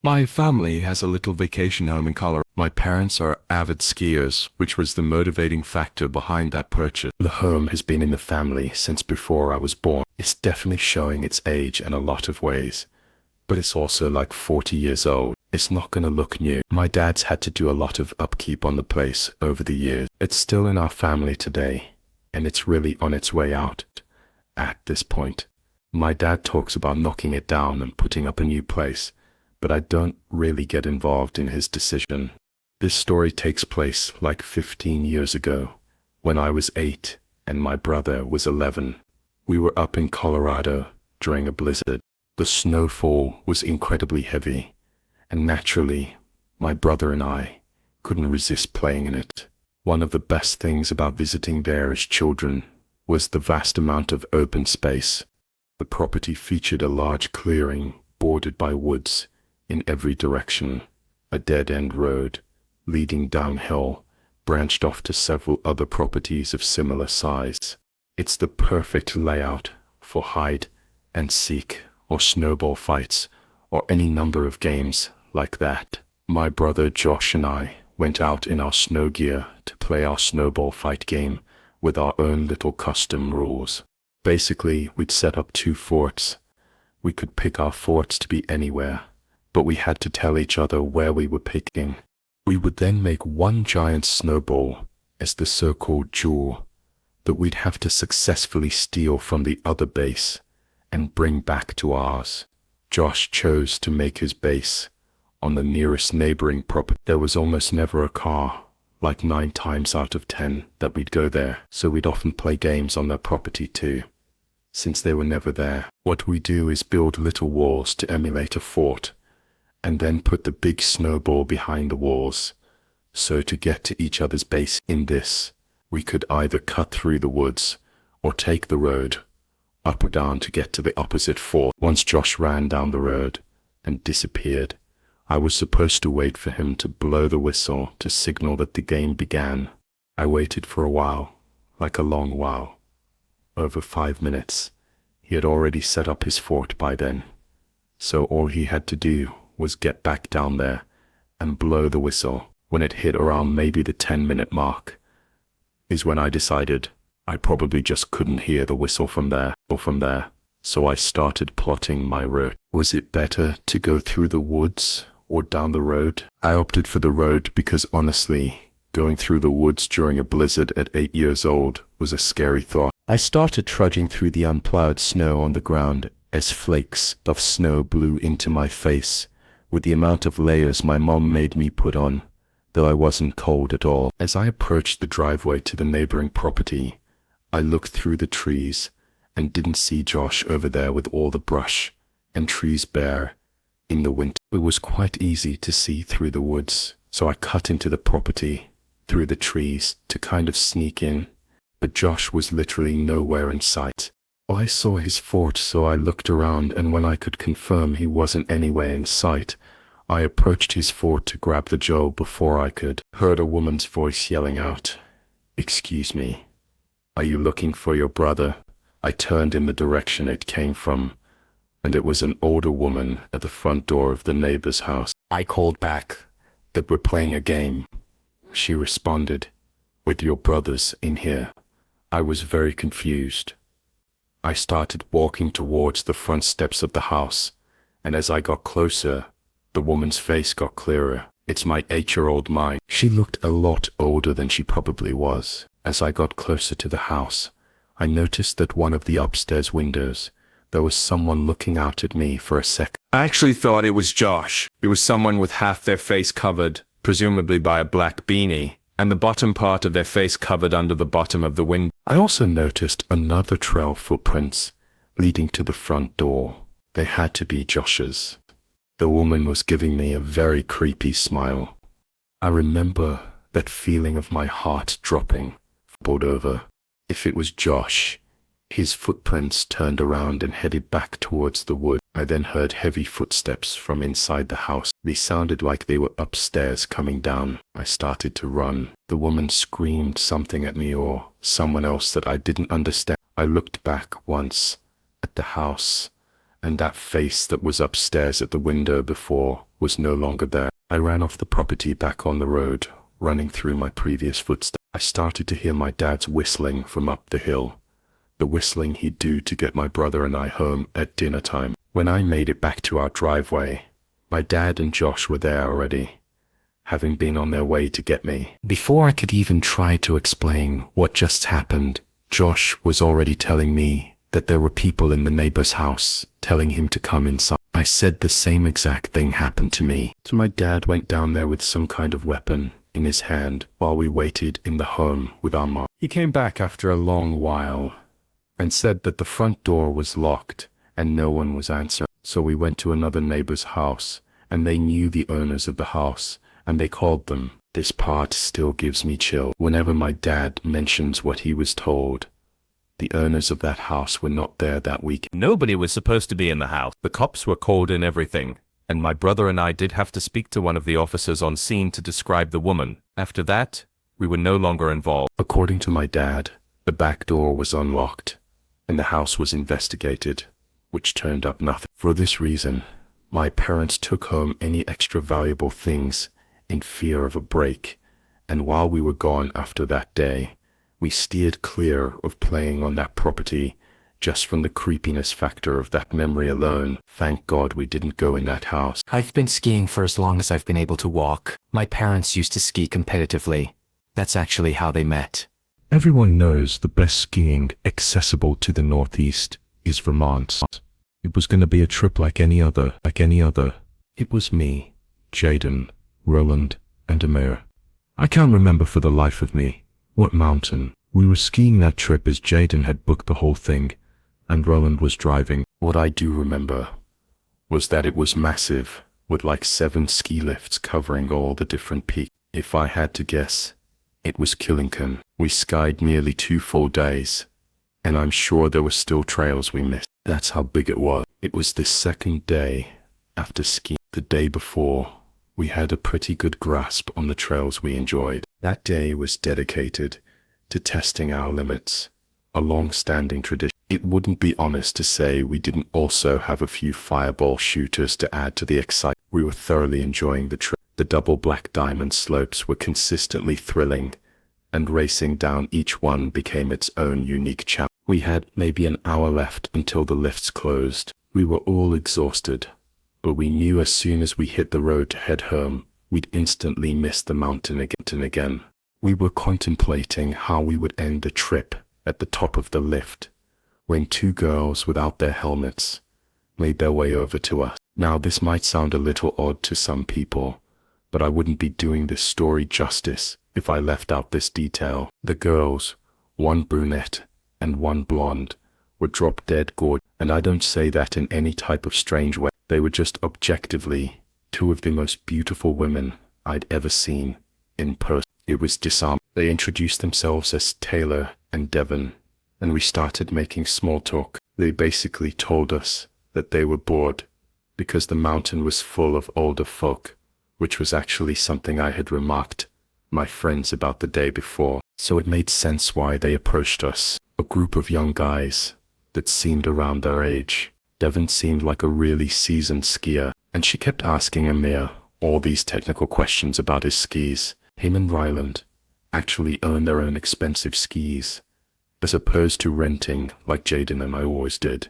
My family has a little vacation home in Colorado. My parents are avid skiers, which was the motivating factor behind that purchase. The home has been in the family since before I was born. It's definitely showing its age in a lot of ways, but it's also like 40 years old. It's not gonna look new. My dad's had to do a lot of upkeep on the place over the years. It's still in our family today, and it's really on its way out at this point. My dad talks about knocking it down and putting up a new place, but I don't really get involved in his decision. This story takes place like 15 years ago, when I was 8 and my brother was 11. We were up in Colorado during a blizzard. The snowfall was incredibly heavy, and naturally, my brother and I couldn't resist playing in it. One of the best things about visiting there as children was the vast amount of open space. The property featured a large clearing bordered by woods in every direction. A dead-end road leading downhill branched off to several other properties of similar size. It's the perfect layout for hide and seek or snowball fights or any number of games like that. My brother Josh and I went out in our snow gear to play our snowball fight game with our own little custom rules. Basically, we'd set up 2 forts. We could pick our forts to be anywhere, but we had to tell each other where we were picking. We would then make one giant snowball as the so-called jewel that we'd have to successfully steal from the other base and bring back to ours. Josh chose to make his base on the nearest neighboring property. There was almost never a car, like 9 times out of 10, that we'd go there, so we'd often play games on their property too, since they were never there. What we do is build little walls to emulate a fort, and then put the big snowball behind the walls, so to get to each other's base. In this, we could either cut through the woods, or take the road, up or down to get to the opposite fort. Once Josh ran down the road and disappeared, I was supposed to wait for him to blow the whistle to signal that the game began. I waited for a while, like a long while. Over 5 minutes. He had already set up his fort by then, so all he had to do was get back down there and blow the whistle. When it hit around maybe the 10-minute mark, is when I decided I probably just couldn't hear the whistle from there, so I started plotting my route. Was it better to go through the woods or down the road? I opted for the road because honestly, going through the woods during a blizzard at 8 years old was a scary thought. I started trudging through the unplowed snow on the ground as flakes of snow blew into my face with the amount of layers my mom made me put on, though I wasn't cold at all. As I approached the driveway to the neighboring property, I looked through the trees and didn't see Josh over there with all the brush and trees bare in the winter. It was quite easy to see through the woods, so I cut into the property through the trees to kind of sneak in, but Josh was literally nowhere in sight. I saw his fort, so I looked around, and when I could confirm he wasn't anywhere in sight, I approached his fort to grab the jewel before I could. Heard a woman's voice yelling out, "Excuse me, are you looking for your brother?" I turned in the direction it came from, and it was an older woman at the front door of the neighbor's house. I called back that we're playing a game. She responded, "With your brothers in here." I was very confused. I started walking towards the front steps of the house, and as I got closer, the woman's face got clearer. It's my 8-year-old mind. She looked a lot older than she probably was. As I got closer to the house, I noticed that one of the upstairs windows, there was someone looking out at me for a second. I actually thought it was Josh. It was someone with half their face covered, presumably by a black beanie, and the bottom part of their face covered under the bottom of the window. I also noticed another trail of footprints leading to the front door. They had to be Josh's. The woman was giving me a very creepy smile. I remember that feeling of my heart dropping, bowled over. If it was Josh, his footprints turned around and headed back towards the wood. I then heard heavy footsteps from inside the house. They sounded like they were upstairs coming down. I started to run. The woman screamed something at me or someone else that I didn't understand. I looked back once at the house and that face that was upstairs at the window before was no longer there. I ran off the property back on the road, running through my previous footsteps. I started to hear my dad's whistling from up the hill, the whistling he'd do to get my brother and I home at dinner time. When I made it back to our driveway, my dad and Josh were there already, having been on their way to get me. Before I could even try to explain what just happened, Josh was already telling me that there were people in the neighbor's house telling him to come inside. I said the same exact thing happened to me. So my dad went down there with some kind of weapon in his hand while we waited in the home with our mom. He came back after a long while and said that the front door was locked and no one was answering. So we went to another neighbor's house, and they knew the owners of the house, and they called them. This part still gives me chill. Whenever my dad mentions what he was told, the owners of that house were not there that week. Nobody was supposed to be in the house. The cops were called in everything, and my brother and I did have to speak to one of the officers on scene to describe the woman. After that, we were no longer involved. According to my dad, the back door was unlocked, and the house was investigated, which turned up nothing. For this reason, my parents took home any extra valuable things in fear of a break, and while we were gone after that day, we steered clear of playing on that property just from the creepiness factor of that memory alone. Thank God we didn't go in that house. I've been skiing for as long as I've been able to walk. My parents used to ski competitively. That's actually how they met. Everyone knows the best skiing accessible to the Northeast is Vermont. It was going to be a trip like any other. It was me, Jaden, Roland, and Amir. I can't remember for the life of me what mountain. We were skiing that trip as Jaden had booked the whole thing, and Roland was driving. What I do remember was that it was massive, with like 7 ski lifts covering all the different peaks. If I had to guess, it was Killington. We skied nearly 2 full days, and I'm sure there were still trails we missed. That's how big it was. It was the second day after skiing. The day before, we had a pretty good grasp on the trails we enjoyed. That day was dedicated to testing our limits, a long-standing tradition. It wouldn't be honest to say we didn't also have a few fireball shooters to add to the excitement. We were thoroughly enjoying the trip. The double black diamond slopes were consistently thrilling, and racing down each one became its own unique challenge. We had maybe an hour left until the lifts closed. We were all exhausted, but we knew as soon as we hit the road to head home, we'd instantly miss the mountain again. We were contemplating how we would end the trip at the top of the lift, when 2 girls without their helmets made their way over to us. Now this might sound a little odd to some people, but I wouldn't be doing this story justice if I left out this detail. The girls, one brunette and one blonde, were drop dead gorgeous, and I don't say that in any type of strange way. They were just objectively 2 of the most beautiful women I'd ever seen in person. It was disarming. They introduced themselves as Taylor and Devon, and we started making small talk. They basically told us that they were bored because the mountain was full of older folk, which was actually something I had remarked my friends about the day before. So it made sense why they approached us. A group of young guys that seemed around their age. Devon seemed like a really seasoned skier, and she kept asking Amir all these technical questions about his skis. Him and Ryland actually own their own expensive skis, as opposed to renting like Jaden and I always did,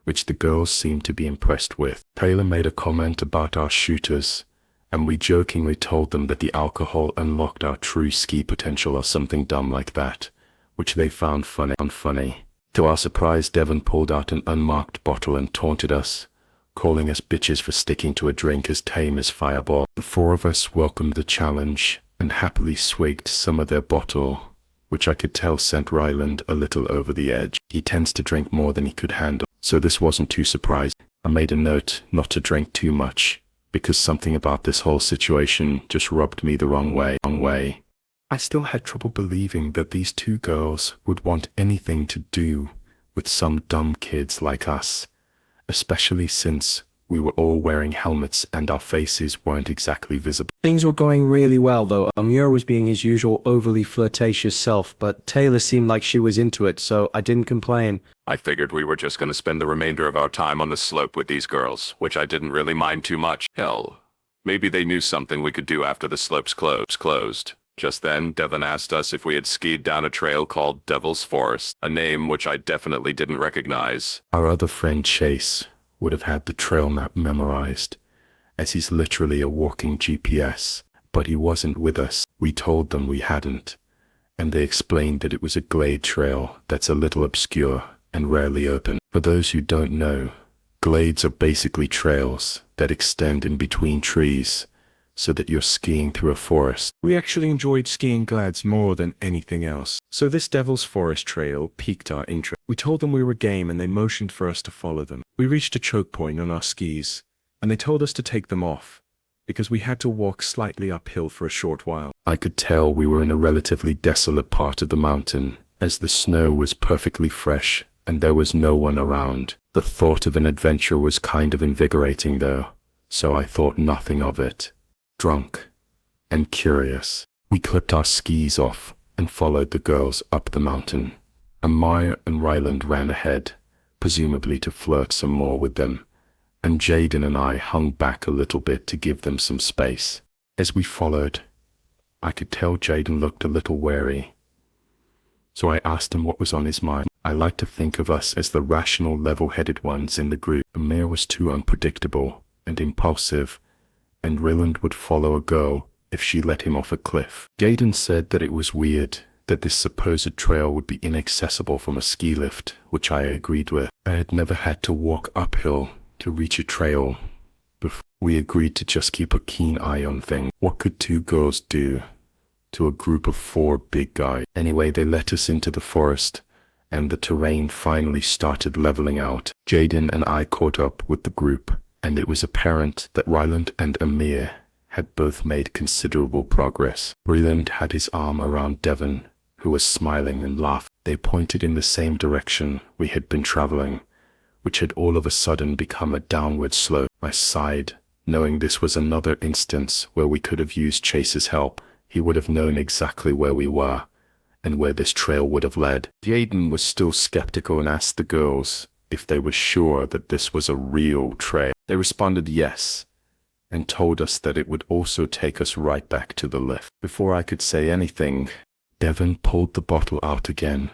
which the girls seemed to be impressed with. Taylor made a comment about our shooters, and we jokingly told them that the alcohol unlocked our true ski potential or something dumb like that, which they found funny. To our surprise, Devon pulled out an unmarked bottle and taunted us, calling us bitches for sticking to a drink as tame as Fireball. The 4 of us welcomed the challenge and happily swigged some of their bottle, which I could tell sent Ryland a little over the edge. He tends to drink more than he could handle, so this wasn't too surprising. I made a note not to drink too much, because something about this whole situation just rubbed me the wrong way. I still had trouble believing that these 2 girls would want anything to do with some dumb kids like us, especially since We were all wearing helmets and our faces weren't exactly visible. Things were going really well though. Amir was being his usual overly flirtatious self, but Taylor seemed like she was into it, so I didn't complain. I figured we were just going to spend the remainder of our time on the slope with these girls, which I didn't really mind too much. Hell, maybe they knew something we could do after the slopes closed. Just then, Devin asked us if we had skied down a trail called Devil's Forest, a name which I definitely didn't recognize. Our other friend Chase would have had the trail map memorized, as he's literally a walking GPS, but he wasn't with us. We told them we hadn't, and they explained that it was a glade trail that's a little obscure and rarely open. For those who don't know, glades are basically trails that extend in between trees, so that you're skiing through a forest. We actually enjoyed skiing glades more than anything else, so this Devil's Forest trail piqued our interest. We told them we were game and they motioned for us to follow them. We reached a choke point on our skis, and they told us to take them off, because we had to walk slightly uphill for a short while. I could tell we were in a relatively desolate part of the mountain, as the snow was perfectly fresh and there was no one around. The thought of an adventure was kind of invigorating though, so I thought nothing of it. Drunk and curious, we clipped our skis off and followed the girls up the mountain. Amaya and Ryland ran ahead, presumably to flirt some more with them, and Jaden and I hung back a little bit to give them some space. As we followed, I could tell Jaden looked a little wary, so I asked him what was on his mind. I like to think of us as the rational, level-headed ones in the group. Amir was too unpredictable and impulsive, and Ryland would follow a girl if she let him off a cliff. Jaden said that it was weird that this supposed trail would be inaccessible from a ski lift, which I agreed with. I had never had to walk uphill to reach a trail before. We agreed to just keep a keen eye on things. What could two girls do to a group of 4 big guys? Anyway, they let us into the forest, and the terrain finally started leveling out. Jaden and I caught up with the group, and it was apparent that Ryland and Amir had both made considerable progress. Ryland had his arm around Devon, who was smiling and laughing. They pointed in the same direction we had been traveling, which had all of a sudden become a downward slope. I sighed, knowing this was another instance where we could have used Chase's help. He would have known exactly where we were, and where this trail would have led. Jaden was still skeptical and asked the girls if they were sure that this was a real trail. They responded yes, and told us that it would also take us right back to the lift. Before I could say anything, Devon pulled the bottle out again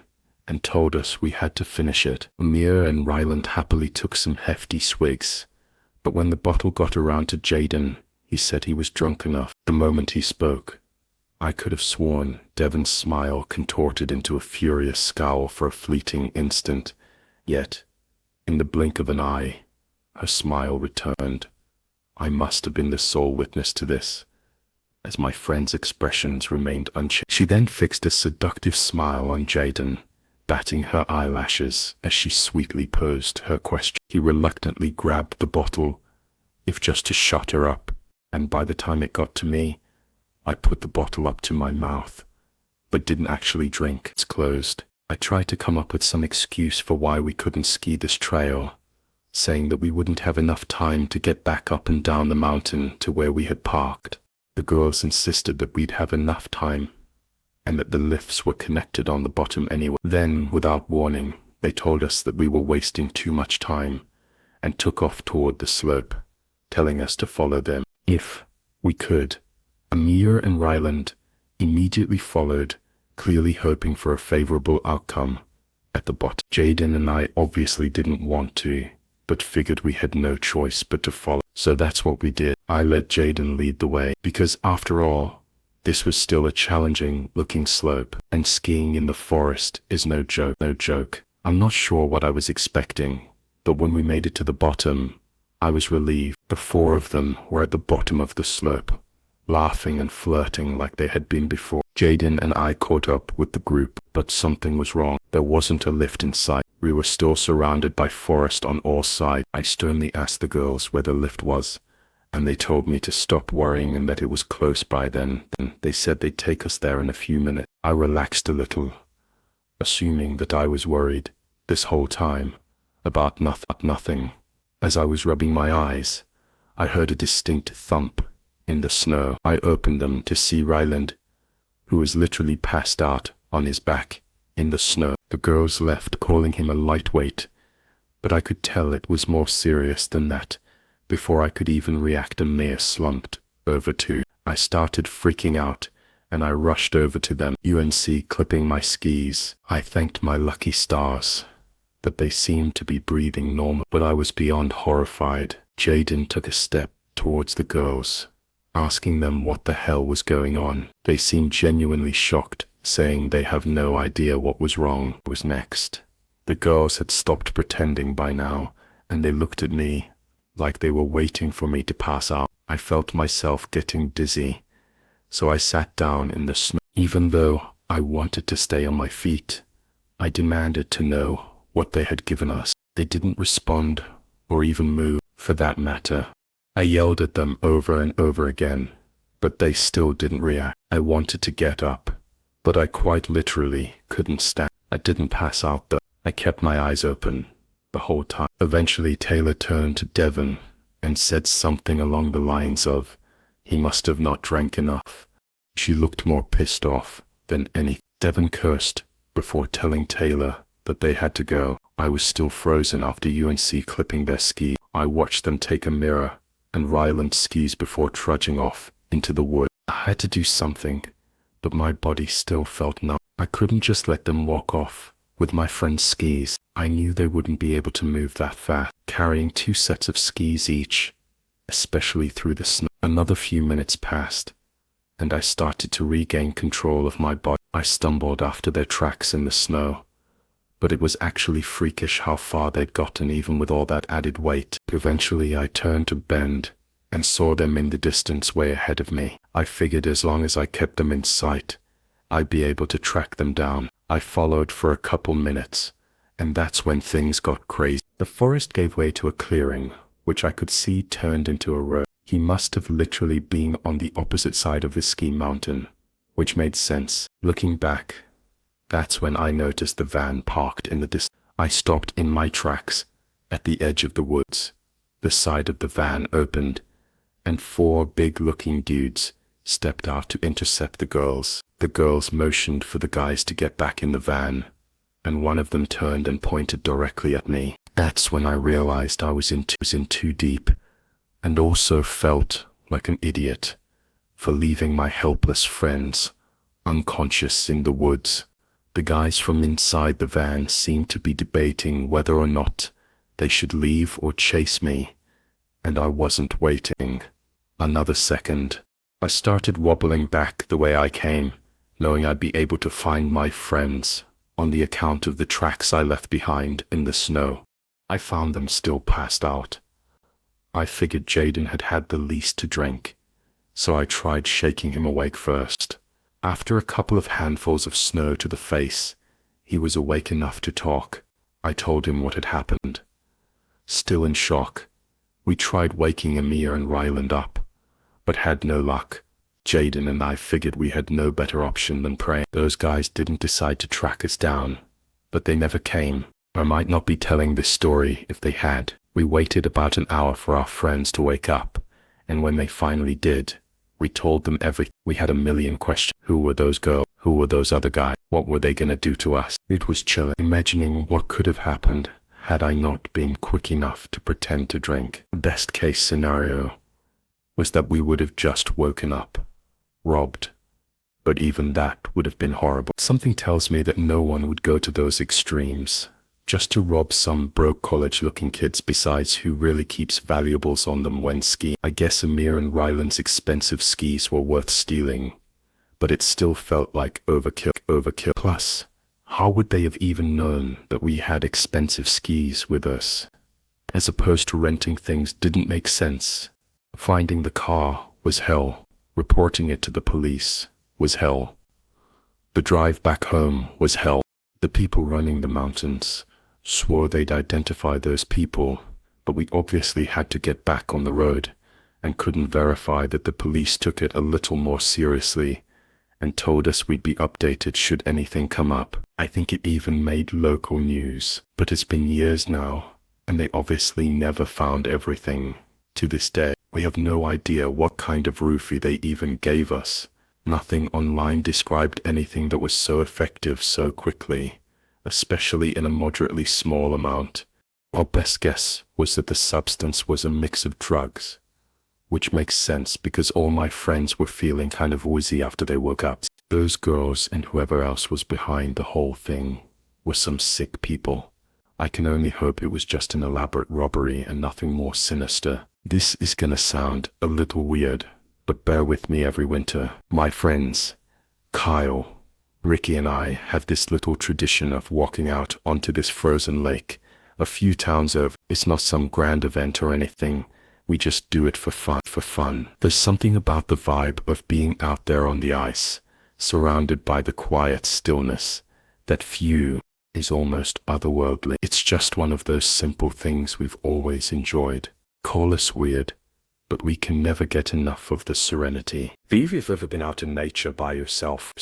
and told us we had to finish it. Amir and Ryland happily took some hefty swigs, but when the bottle got around to Jaden, he said he was drunk enough. The moment he spoke, I could have sworn Devon's smile contorted into a furious scowl for a fleeting instant, yet, in the blink of an eye, her smile returned. I must have been the sole witness to this, as my friend's expressions remained unchanged. She then fixed a seductive smile on Jaden, batting her eyelashes as she sweetly posed her question. He reluctantly grabbed the bottle, if just to shut her up, and by the time it got to me, I put the bottle up to my mouth, but didn't actually drink. It's closed. I tried to come up with some excuse for why we couldn't ski this trail, saying that we wouldn't have enough time to get back up and down the mountain to where we had parked. The girls insisted that we'd have enough time, and that the lifts were connected on the bottom anyway. Then, without warning, they told us that we were wasting too much time, and took off toward the slope, telling us to follow them if we could. Amir and Ryland immediately followed, clearly hoping for a favorable outcome at the bottom. Jaden and I obviously didn't want to, but figured we had no choice but to follow. So that's what we did. I let Jaden lead the way, because after all, this was still a challenging looking slope, and skiing in the forest is no joke. I'm not sure what I was expecting, but when we made it to the bottom, I was relieved. The 4 of them were at the bottom of the slope, laughing and flirting like they had been before. Jaden and I caught up with the group, but something was wrong. There wasn't a lift in sight. We were still surrounded by forest on all sides. I sternly asked the girls where the lift was, and they told me to stop worrying and that it was close by then. They said they'd take us there in a few minutes. I relaxed a little, assuming that I was worried this whole time about nothing. As I was rubbing my eyes, I heard a distinct thump in the snow. I opened them to see Ryland, who was literally passed out on his back in the snow. The girls left, calling him a lightweight, but I could tell it was more serious than that. Before I could even react, Amir slumped over too. I started freaking out, and I rushed over to them, UNC clipping my skis. I thanked my lucky stars that they seemed to be breathing normal, but I was beyond horrified. Jaden took a step towards the girls, asking them what the hell was going on. They seemed genuinely shocked, saying they have no idea what was wrong. What was next? The girls had stopped pretending by now, and they looked at me like they were waiting for me to pass out. I felt myself getting dizzy, so I sat down in the snow. Even though I wanted to stay on my feet, I demanded to know what they had given us. They didn't respond or even move, for that matter. I yelled at them over and over again, but they still didn't react. I wanted to get up, but I quite literally couldn't stand. I didn't pass out though. I kept my eyes open the whole time. Eventually Taylor turned to Devon and said something along the lines of, "He must have not drank enough." She looked more pissed off than any. Devon cursed before telling Taylor that they had to go. I was still frozen after UNC clipping their ski. I watched them take a mirror and Ryland's skis before trudging off into the wood. I had to do something, but my body still felt numb. I couldn't just let them walk off with my friend's skis. I knew they wouldn't be able to move that fast, carrying 2 sets of skis each, especially through the snow. Another few minutes passed, and I started to regain control of my body. I stumbled after their tracks in the snow, but it was actually freakish how far they'd gotten even with all that added weight. Eventually I turned to bend and saw them in the distance way ahead of me. I figured as long as I kept them in sight, I'd be able to track them down. I followed for a couple minutes, and that's when things got crazy. The forest gave way to a clearing, which I could see turned into a road. He must have literally been on the opposite side of the ski mountain, which made sense. Looking back, that's when I noticed the van parked in the distance. I stopped in my tracks at the edge of the woods. The side of the van opened, and 4 big-looking dudes stepped out to intercept the girls. The girls motioned for the guys to get back in the van, and one of them turned and pointed directly at me. That's when I realized I was in too deep, and also felt like an idiot for leaving my helpless friends unconscious in the woods. The guys from inside the van seemed to be debating whether or not they should leave or chase me, and I wasn't waiting another second. I started wobbling back the way I came, knowing I'd be able to find my friends on the account of the tracks I left behind in the snow. I found them still passed out. I figured Jaden had had the least to drink, so I tried shaking him awake first. After a couple of handfuls of snow to the face, he was awake enough to talk. I told him what had happened. Still in shock, we tried waking Amir and Ryland up, but had no luck. Jaden and I figured we had no better option than praying. Those guys didn't decide to track us down, but they never came. I might not be telling this story if they had. We waited about an hour for our friends to wake up, and when they finally did, we told them everything. We had a million questions. Who were those girls? Who were those other guys? What were they gonna do to us? It was chilling, imagining what could have happened had I not been quick enough to pretend to drink. The best case scenario was that we would have just woken up, robbed, but even that would have been horrible. Something tells me that no one would go to those extremes just to rob some broke college-looking kids. Besides, who really keeps valuables on them when skiing? I guess Amir and Ryland's expensive skis were worth stealing, but it still felt like overkill. Plus, how would they have even known that we had expensive skis with us? As opposed to renting things didn't make sense. Finding the car was hell. Reporting it to the police was hell. The drive back home was hell. The people running the mountains swore they'd identify those people, but we obviously had to get back on the road and couldn't verify that the police took it a little more seriously and told us we'd be updated should anything come up. I think it even made local news, but it's been years now, and they obviously never found everything. To this day, we have no idea what kind of roofie they even gave us. Nothing online described anything that was so effective so quickly, especially in a moderately small amount. Our best guess was that the substance was a mix of drugs, which makes sense because all my friends were feeling kind of woozy after they woke up. Those girls and whoever else was behind the whole thing were some sick people. I can only hope it was just an elaborate robbery and nothing more sinister. This is gonna sound a little weird, but bear with me every winter. My friends, Kyle, Ricky and I have this little tradition of walking out onto this frozen lake a few towns over. It's not some grand event or anything. We just do it for fun. There's something about the vibe of being out there on the ice, surrounded by the quiet stillness, that view is almost otherworldly. It's just one of those simple things we've always enjoyed. Call us weird, but we can never get enough of the serenity. Have you ever been out in nature by yourself,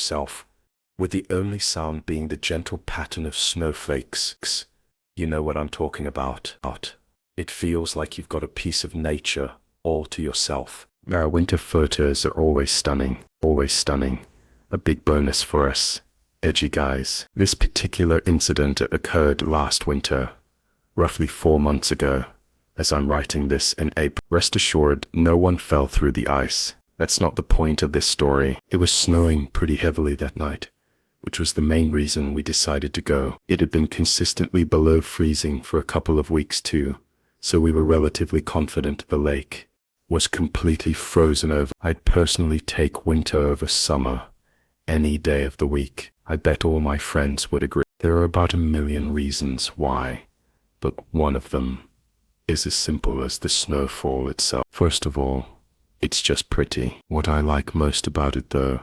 with the only sound being the gentle pattern of snowflakes? You know what I'm talking about. It feels like you've got a piece of nature all to yourself. Our winter photos are always stunning. A big bonus for us edgy guys. This particular incident occurred last winter, roughly 4 months ago, as I'm writing this in April. Rest assured, no one fell through the ice. That's not the point of this story. It was snowing pretty heavily that night, which was the main reason we decided to go. It had been consistently below freezing for a couple of weeks too, so we were relatively confident the lake was completely frozen over. I'd personally take winter over summer any day of the week. I bet all my friends would agree. There are about a million reasons why, but one of them is as simple as the snowfall itself. First of all, it's just pretty. What I like most about it though,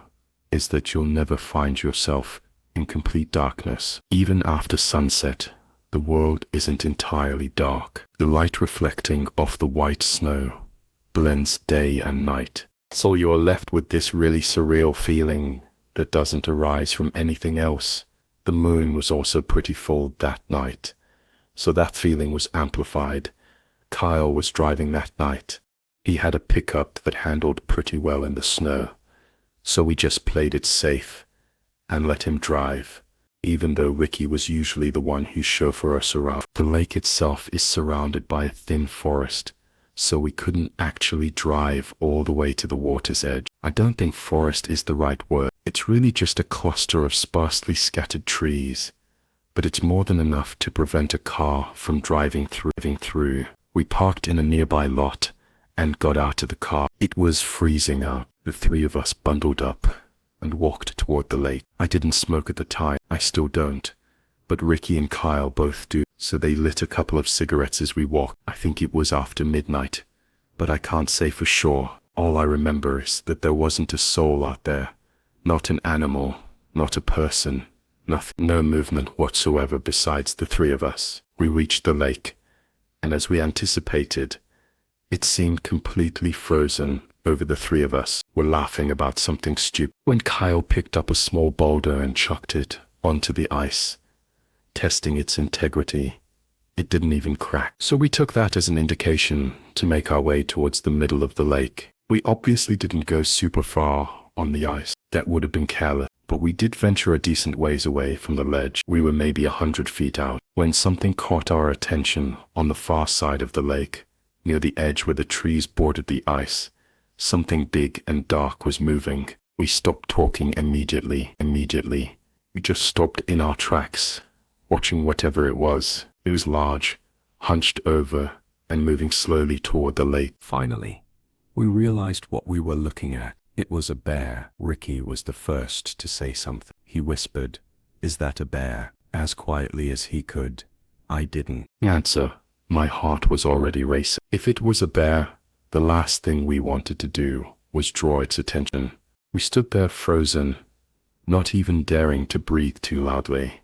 is that you'll never find yourself in complete darkness. Even after sunset, the world isn't entirely dark. The light reflecting off the white snow blends day and night. So you're left with this really surreal feeling that doesn't arise from anything else. The moon was also pretty full that night, so that feeling was amplified. Kyle was driving that night. He had a pickup that handled pretty well in the snow, so we just played it safe and let him drive, even though Ricky was usually the one who chauffeur us around. The lake itself is surrounded by a thin forest, so we couldn't actually drive all the way to the water's edge. I don't think forest is the right word. It's really just a cluster of sparsely scattered trees, but it's more than enough to prevent a car from driving through. We parked in a nearby lot and got out of the car. It was freezing out. The three of us bundled up and walked toward the lake. I didn't smoke at the time. I still don't, but Ricky and Kyle both do, so they lit a couple of cigarettes as we walked. I think it was after midnight, but I can't say for sure. All I remember is that there wasn't a soul out there. Not an animal, not a person, nothing, no movement whatsoever besides the three of us. We reached the lake, and as we anticipated, it seemed completely frozen over the three of us. Were laughing about something stupid when Kyle picked up a small boulder and chucked it onto the ice, testing its integrity. It didn't even crack. So we took that as an indication to make our way towards the middle of the lake. We obviously didn't go super far on the ice. That would have been careless, but we did venture a decent ways away from the ledge. We were maybe 100 feet out when something caught our attention on the far side of the lake, near the edge where the trees bordered the ice. Something big and dark was moving. We stopped talking immediately. We just stopped in our tracks, watching whatever it was. It was large, hunched over, and moving slowly toward the lake. Finally, we realized what we were looking at. It was a bear. Ricky was the first to say something. He whispered, "Is that a bear?" as quietly as he could. I didn't answer. My heart was already racing. If it was a bear, the last thing we wanted to do was draw its attention. We stood there frozen, not even daring to breathe too loudly.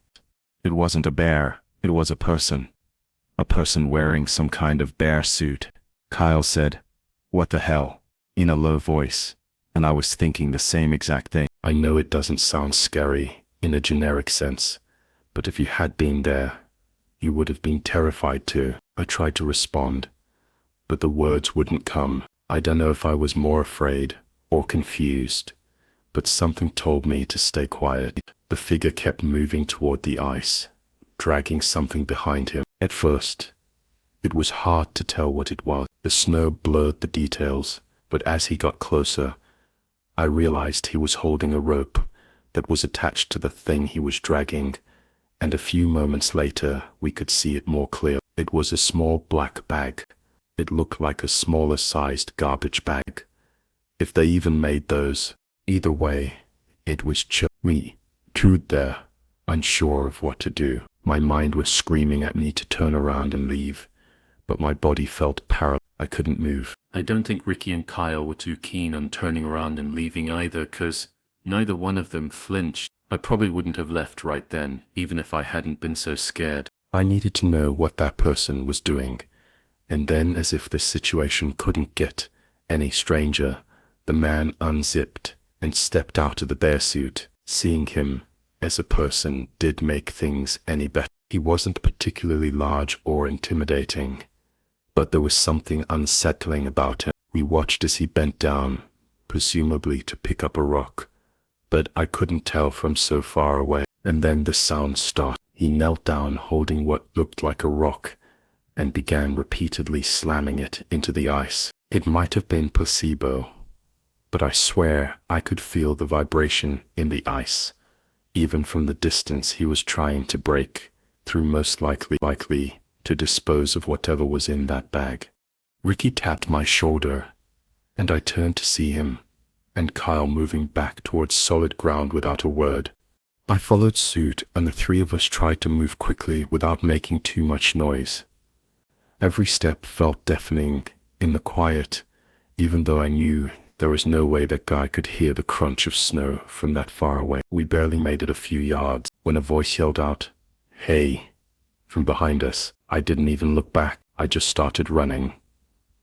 It wasn't a bear, it was a person. A person wearing some kind of bear suit. Kyle said, "What the hell?" in a low voice, and I was thinking the same exact thing. I know it doesn't sound scary in a generic sense, but if you had been there, You would have been terrified too. I tried to respond, but the words wouldn't come. I don't know if I was more afraid or confused, but something told me to stay quiet. The figure kept moving toward the ice, dragging something behind him. At first, it was hard to tell what it was. The snow blurred the details, but as he got closer, I realized he was holding a rope that was attached to the thing he was dragging, and a few moments later we could see it more clearly. It was a small black bag. It looked like a smaller sized garbage bag, if they even made those. Either way, it was chill. Me, stood there, unsure of what to do. My mind was screaming at me to turn around and leave, but my body felt paralyzed. I couldn't move. I don't think Ricky and Kyle were too keen on turning around and leaving either, 'cause neither one of them flinched. I probably wouldn't have left right then, even if I hadn't been so scared. I needed to know what that person was doing, and then, as if the situation couldn't get any stranger, the man unzipped and stepped out of the bear suit. Seeing him as a person did make things any better. He wasn't particularly large or intimidating, but there was something unsettling about him. We watched as he bent down, presumably to pick up a rock, but I couldn't tell from so far away. And then the sound started. He knelt down holding what looked like a rock and began repeatedly slamming it into the ice. It might have been placebo, but I swear I could feel the vibration in the ice, even from the distance he was trying to break through, most likely to dispose of whatever was in that bag. Ricky tapped my shoulder, and I turned to see him and Kyle moving back towards solid ground without a word. I followed suit, and the three of us tried to move quickly without making too much noise. Every step felt deafening in the quiet, even though I knew there was no way that guy could hear the crunch of snow from that far away. We barely made it a few yards when a voice yelled out, "Hey," from behind us. I didn't even look back. I just started running,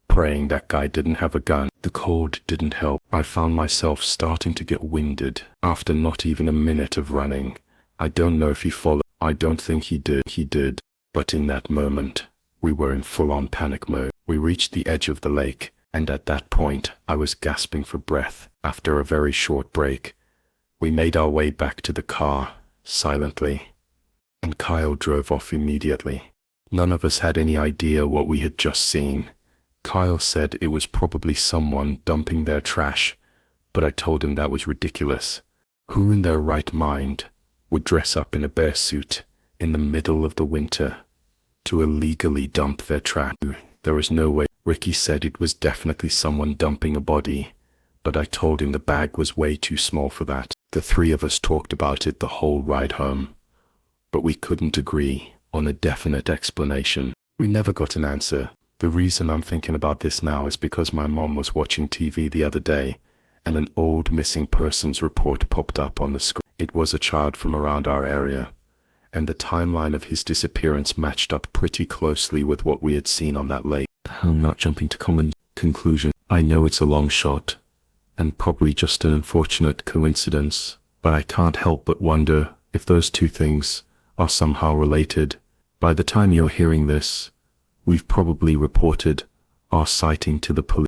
praying that guy didn't have a gun. The cold didn't help. I found myself starting to get winded after not even a minute of running. I don't know if he followed. I don't think he did. But in that moment, we were in full-on panic mode. We reached the edge of the lake, and at that point, I was gasping for breath. After a very short break, we made our way back to the car, silently, and Kyle drove off immediately. None of us had any idea what we had just seen. Kyle said it was probably someone dumping their trash, but I told him that was ridiculous. Who in their right mind would dress up in a bear suit in the middle of the winter to illegally dump their trash? There was no way. Ricky said it was definitely someone dumping a body, but I told him the bag was way too small for that. The three of us talked about it the whole ride home, but we couldn't agree on a definite explanation. We never got an answer. The reason I'm thinking about this now is because my mom was watching TV the other day, and an old missing persons report popped up on the screen. It was a child from around our area, and the timeline of his disappearance matched up pretty closely with what we had seen on that lake. I'm not jumping to common conclusion. I know it's a long shot, and probably just an unfortunate coincidence, but I can't help but wonder if those two things are somehow related. By the time you're hearing this, we've probably reported our sighting to the police.